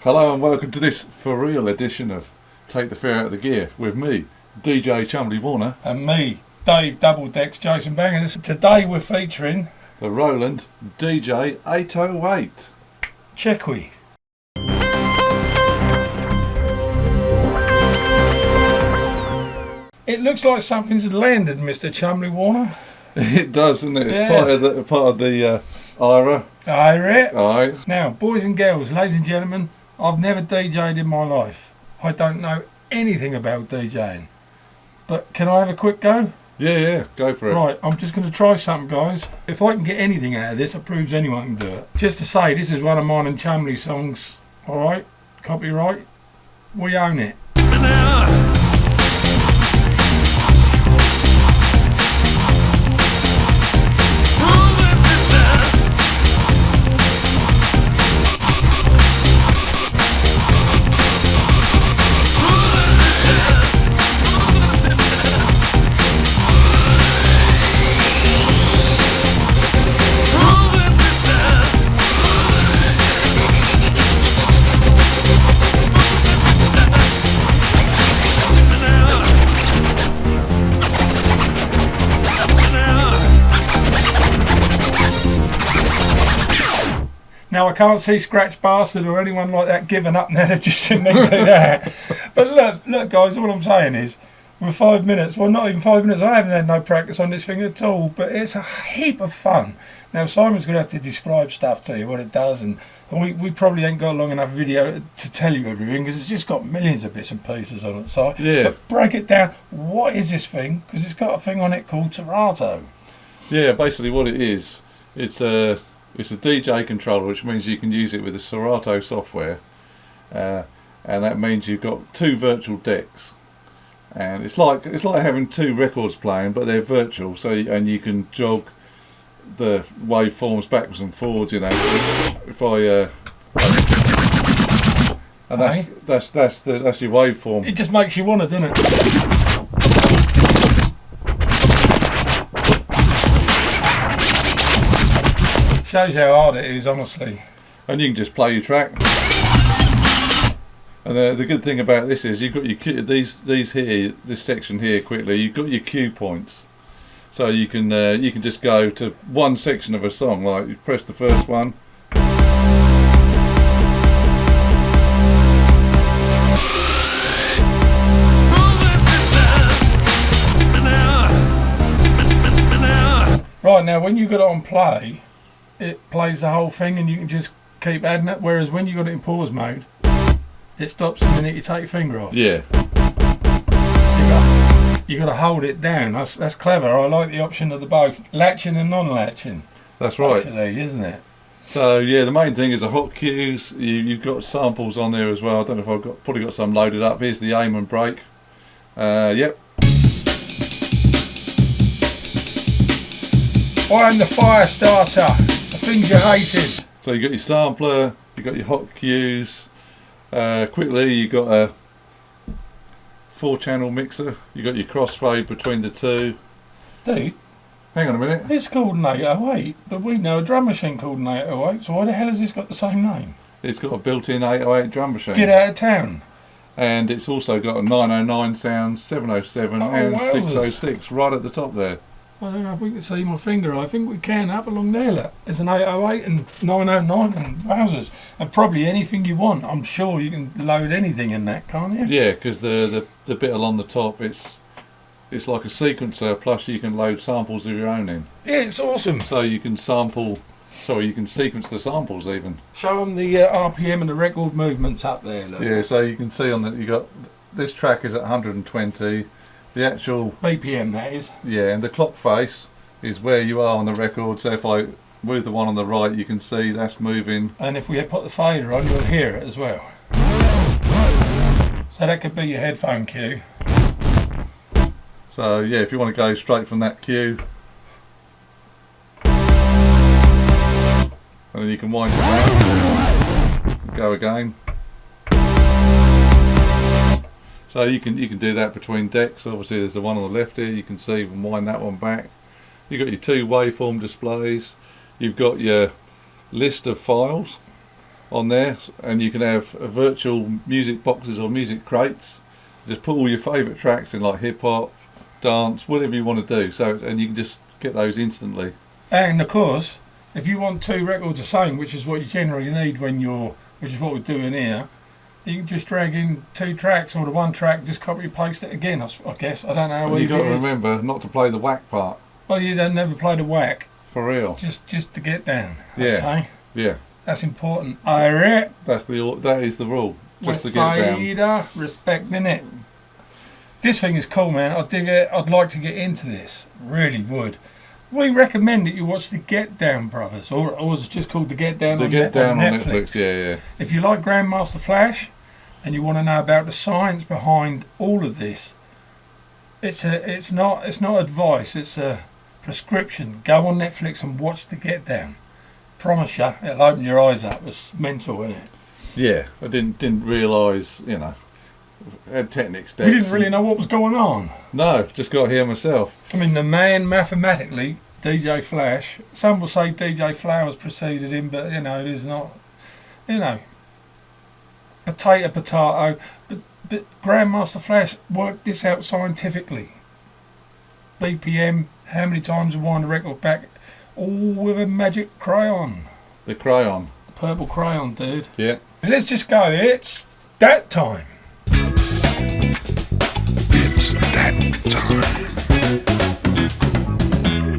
Hello and welcome to this for real edition of Take the Fear Out of the Gear with me, DJ Chumley Warner. And me, Dave Double Decks Jason Bangers. Today we're featuring the Roland DJ808. Chequi. It looks like something's landed, Mr. Chumley Warner. It does, doesn't it? It's Yes. part of the AIRA. AIRA. Aye. Now, boys and girls, ladies and gentlemen, I've never DJ'd in my life. I don't know anything about DJing. But can I have a quick go? Yeah, go for it. Right, I'm just going to try something, guys. If I can get anything out of this, it proves anyone can do it. Just to say, this is one of mine and Chumley's songs. Alright? Copyright. We own it. Now, I can't see Scratch Bastard or anyone like that giving up now. They've just seen me do that. But look, guys, all I'm saying is, with 5 minutes, well, not even 5 minutes, I haven't had no practice on this thing at all, but it's a heap of fun. Now, Simon's going to have to describe stuff to you, what it does, and we probably ain't got long enough video to tell you everything, because it's just got millions of bits and pieces on it. So, yeah. But break it down. What is this thing? Because it's got a thing on it called Serato. Yeah, basically what it is, it's a DJ controller, which means you can use it with the Serato software, and that means you've got two virtual decks, and it's like having two records playing, but they're virtual. So and you can jog the waveforms backwards and forwards. You know, if I and that's your waveform. It just makes you want it, doesn't it? Shows you how hard it is, honestly. And you can just play your track. And the good thing about this is you've got your these here, this section here quickly. You've got your cue points, so you can just go to one section of a song. Like you press the first one. Right, now when you got it on play, it plays the whole thing and you can just keep adding it, whereas when you got it in pause mode, it stops the minute you take your finger off. Yeah. You got to hold it down. That's clever. I like the option of the both latching and non-latching. That's right. Basically, isn't it? So yeah, the main thing is the hot cues. You've got samples on there as well. I don't know if I've probably got some loaded up. Here's the aim and break. Yep. I'm the fire starter. The things you hated. So you got your sampler. You got your hot cues. Quickly, you got a 4-channel mixer. You got your crossfade between the two. Dude, hang on a minute. It's called an 808, but we know a drum machine called an 808. So why the hell has this got the same name? It's got a built-in 808 drum machine. Get out of town. And it's also got a 909 sound, 707 and wowzers. 606 right at the top there. I don't know if we can see my finger. I think we can up along there. Look. There's an 808 and 909 and wowzers. And probably anything you want. I'm sure you can load anything in that, can't you? Yeah, because the bit along the top, it's like a sequencer, plus you can load samples of your own in. Yeah, it's awesome. So you can you can sequence the samples even. Show them the RPM and the record movements up there. Look. Yeah, so you can see on that you got this track is at 120. The actual BPM, that is. Yeah, and the clock face is where you are on the record. So if I move the one on the right, you can see that's moving. And if we put the fader on, you'll hear it as well. So that could be your headphone cue. So yeah, if you want to go straight from that cue, and then you can wind it around, go again. So you can do that between decks. Obviously there's the one on the left here, you can see and wind that one back. You've got your two waveform displays, you've got your list of files, on there, and you can have virtual music boxes or music crates. Just put all your favourite tracks in, like hip hop, dance, whatever you want to do. So, and you can just get those instantly. And of course, if you want 2 records the same, which is what you generally need which is what we're doing here, you can just drag in 2 tracks, or the 1 track, just copy and paste it again. I guess I don't know how easy it is. You've got to remember not to play the whack part. Well, you don't never play the whack. For real. Just to get down. Yeah. Okay? Yeah. That's important. AIRA. That is the rule. Just to get down. Respecting it. This thing is cool, man. I dig it. I'd like to get into this. Really would. We recommend that you watch the Get Down Brothers, or was it just called the Get Down? On Netflix. Yeah. If you like Grandmaster Flash, and you want to know about the science behind all of this, it's not advice. It's a prescription. Go on Netflix and watch the Get Down. Promise you, it'll open your eyes up. It's mental, isn't it? Yeah, I didn't realise, had Technics decks. We didn't really know what was going on. No, just got here myself. I mean, the man mathematically, DJ Flash, some will say DJ Flowers preceded him, but it is not, potato, but Grandmaster Flash worked this out scientifically. BPM, how many times you wind the record back, all with a magic crayon. The crayon. Purple crayon, dude. Yeah. Let's just go, it's that time. It's that time.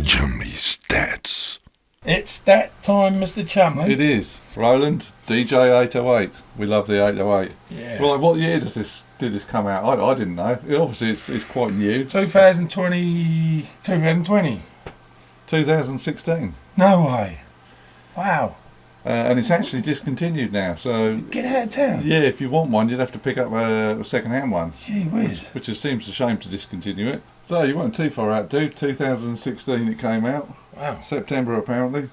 Chummy Stats. It's that time, Mr. Chumley. It is. Roland DJ808. We love the 808. Yeah. Right, what year did this come out? I didn't know. Obviously, it's quite new. 2020. 2016. No way. Wow. And it's actually discontinued now. So get out of town. Yeah, if you want one, you'd have to pick up a second-hand one. Gee whiz. Which seems a shame to discontinue it. So you weren't too far out, dude. 2016 it came out. Wow. September apparently.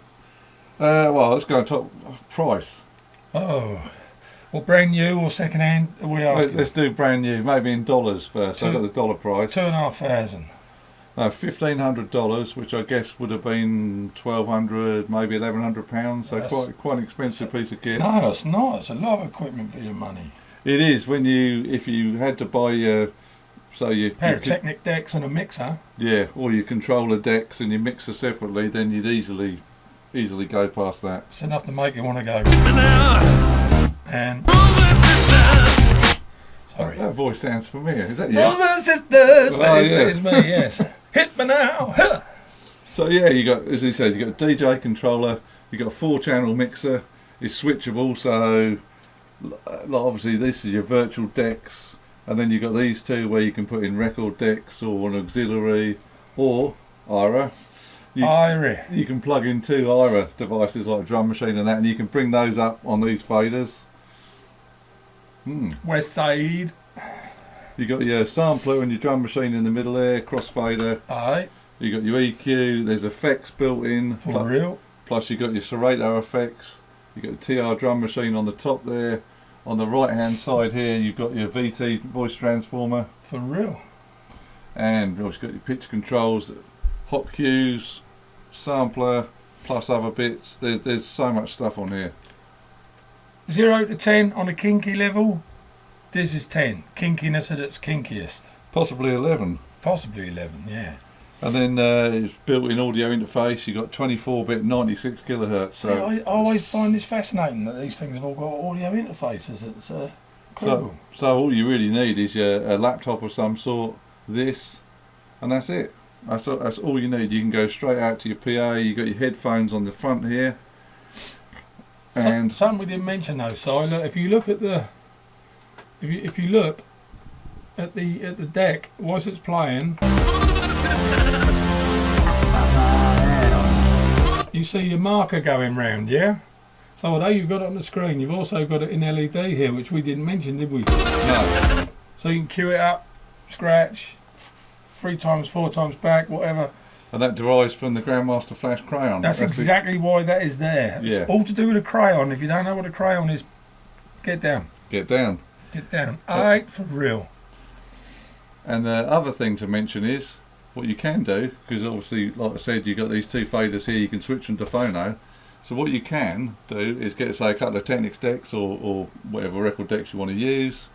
Well, let's go top price. Oh. Well, brand new or second hand? Are we asking? Let's do brand new. Maybe in dollars first. I've got the dollar price. $2,500. No, $1,500, which I guess would have been £1,200, maybe £1,100. So quite an expensive piece of kit. No, it's not. It's a lot of equipment for your money. It is. If you had to buy your pair of Technic decks and a mixer. Yeah, or your controller decks and your mixer separately, then you'd easily go past that. It's enough to make you want to go. And sorry, that voice sounds familiar. Is that you? Brothers and sisters. Oh, yeah. It's me. Yes. Hit me now. Huh. So yeah, you got, as he said, you got a DJ controller. You got a 4-channel mixer. It's switchable, so obviously this is your virtual decks. And then you've got these two where you can put in record decks or an auxiliary or AIRA. AIRA. You can plug in 2 AIRA devices like a drum machine and that, and you can bring those up on these faders. West Side. You got your sampler and your drum machine in the middle there, crossfader. Aye. You got your EQ. There's effects built in. For real. Plus you got your Serato effects. You got the TR drum machine on the top there. On the right hand side here, you've got your VT voice transformer. For real. And you've also got your pitch controls, hot cues, sampler, plus other bits. There's so much stuff on here. 0 to 10 on a kinky level. This is 10. Kinkiness at its kinkiest. Possibly 11. Possibly 11, yeah. And then it's built-in audio interface. You've got 24-bit 96 kilohertz. So I always find this fascinating that these things have all got audio interfaces. It's incredible. So all you really need is a laptop of some sort, this, and that's it. That's all you need. You can go straight out to your PA. You've got your headphones on the front here. And something we didn't mention though. So if you look at the deck whilst it's playing, you see your marker going round, yeah? So although you've got it on the screen, you've also got it in LED here, which we didn't mention, did we? No. So you can cue it up, scratch, 3 times, 4 times back, whatever. And that derives from the Grandmaster Flash crayon. That's exactly why that is there. Yeah. It's all to do with a crayon. If you don't know what a crayon is, get down. Get down. Get down. Alright, for real. And the other thing to mention is what you can do, because obviously, like I said, you've got these 2 faders here, you can switch them to phono. So what you can do is get, say, a couple of Technics decks or whatever record decks you want to use,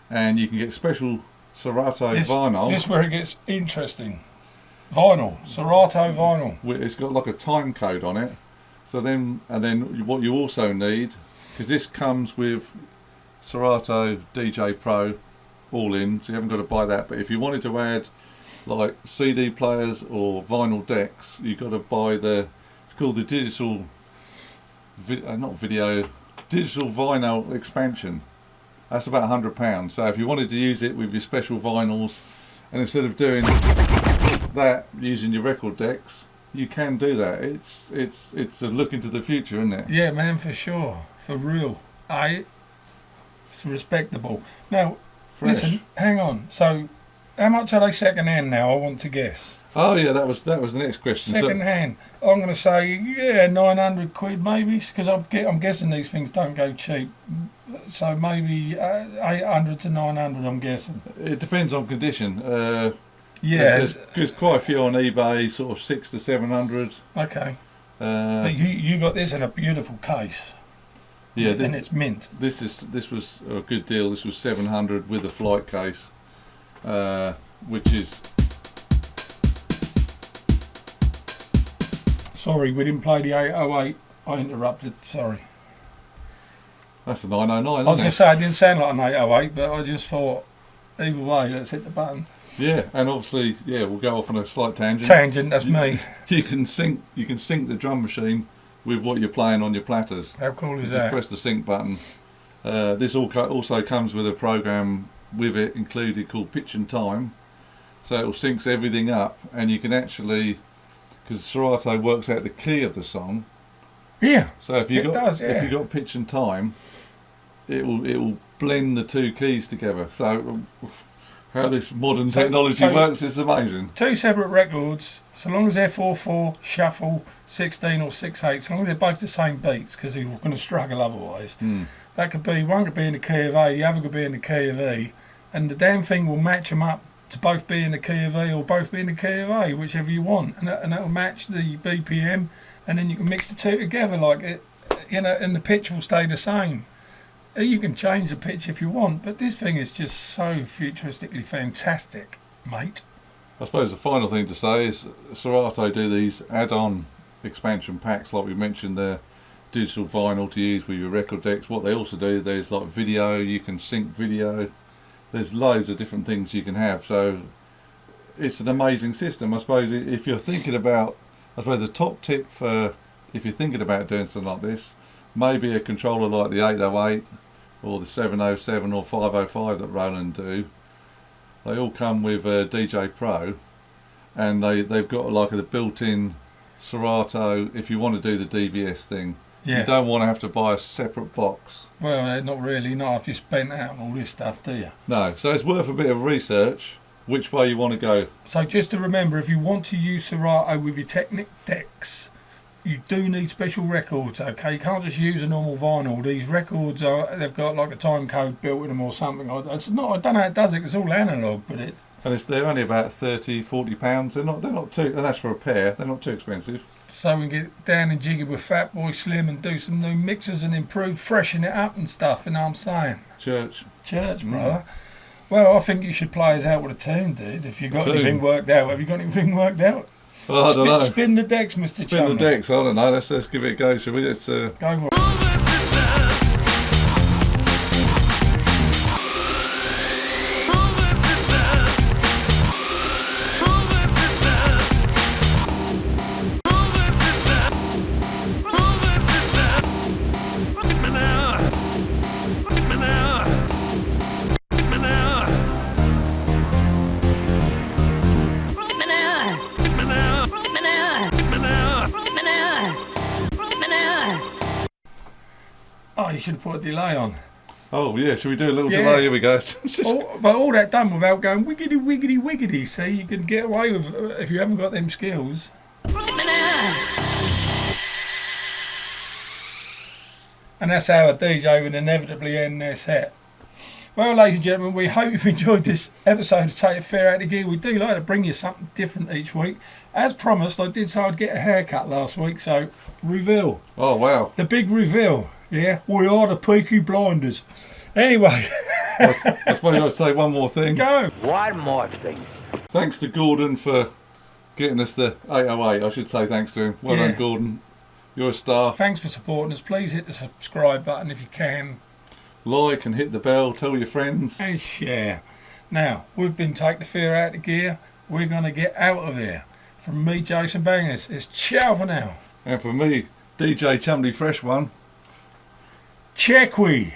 and you can get special Serato vinyl. This is where it gets interesting. Vinyl, Serato vinyl. It's got like a time code on it. So then, and then what you also need, because this comes with Serato DJ Pro all in, so you haven't got to buy that. But if you wanted to add like CD players or vinyl decks, you've got to buy it's called the digital, digital vinyl expansion. That's about £100. So if you wanted to use it with your special vinyls, and instead of doing that using your record decks, you can do that. It's a look into the future, isn't it? Yeah, man, for sure, for real. It's respectable. Now, Fresh. Listen, hang on. So, how much are they second hand now? I want to guess. Oh yeah, that was the next question. Second hand. I'm going to say 900 quid maybe, because I'm guessing these things don't go cheap. So maybe 800 to 900. I'm guessing. It depends on condition. Yeah, there's quite a few on eBay, sort of 600 to 700. Okay. But you got this in a beautiful case. Yeah, and it's mint. This was a good deal. This was 700 with a flight case, which is. Sorry, we didn't play the 808. I interrupted. Sorry. That's a 909. I was going to say it didn't sound like an 808, but I just thought either way, let's hit the button. Yeah, and obviously, we'll go off on a slight tangent. That's me. You can sync the drum machine with what you're playing on your platters. How cool is Just that? press the sync button. This also comes with a program with it included called Pitch and Time, so it will syncs everything up, and you can actually, because Serato works out the key of the song. Yeah. So if you got Pitch and Time, it will blend the two keys together. So how this modern technology works is amazing. Two separate records, so long as they're 4/4, shuffle, 16 or 6/8, so long as they're both the same beats, because you're going to struggle otherwise. That could be, one could be in the key of A, the other could be in the key of E, and the damn thing will match them up to both be in the key of E or both be in the key of A, whichever you want, and that will match the BPM, and then you can mix the two together like it, and the pitch will stay the same. You can change the pitch if you want, but this thing is just so futuristically fantastic, mate. I suppose the final thing to say is Serato do these add-on expansion packs, like we mentioned there, digital vinyl to use with your record decks. What they also do, there's like video, you can sync video. There's loads of different things you can have. So it's an amazing system. I suppose if you're thinking about, the top tip for if you're thinking about doing something like this, maybe a controller like the 808 or the 707 or 505 that Roland do. They all come with a DJ Pro, and they've got like a built-in Serato. If you want to do the DVS thing, you don't want to have to buy a separate box. Well, not really. Not after you spent out on all this stuff, do you? No. So it's worth a bit of research which way you want to go. So just to remember, if you want to use Serato with your Technic decks, you do need special records, okay? You can't just use a normal vinyl. These records they've got like a time code built in them or something. I don't know how it does it. It's all analog, but and they're only about £30-40. They're not too, and that's for a pair. They're not too expensive. So we can get down and jiggy with Fatboy Slim and do some new mixes and improve, freshen it up and stuff. You know what I'm saying? Church, brother. Well, I think you should play us out with a tune, dude. If you got anything worked out, have you got anything worked out? Well, I don't know. Spin the decks, Mr. Spin the decks. I don't know. Let's give it a go, shall we? Go for it. You should have put a delay on. Oh yeah, should we do a little delay? Here we go. But all that done without going wiggity wiggity wiggity. See, you can get away with if you haven't got them skills. And that's how a DJ would inevitably end their set. Well, ladies and gentlemen, we hope you've enjoyed this episode of Take the Fear Out of Gear. We do like to bring you something different each week. As promised, I did say I'd get a haircut last week, so reveal. Oh, wow. The big reveal. Yeah, we are the Peaky Blinders. Anyway. I suppose I'd say one more thing. Go. One more thing. Thanks to Gordon for getting us the 808. I should say thanks to him. Well done, Gordon. You're a star. Thanks for supporting us. Please hit the subscribe button if you can. Like and hit the bell. Tell your friends. And share. Now, we've been Take the Fear Out of Gear. We're going to get out of here. From me, Jason Bangers, it's ciao for now. And for me, DJ Chumley Fresh One. Check we.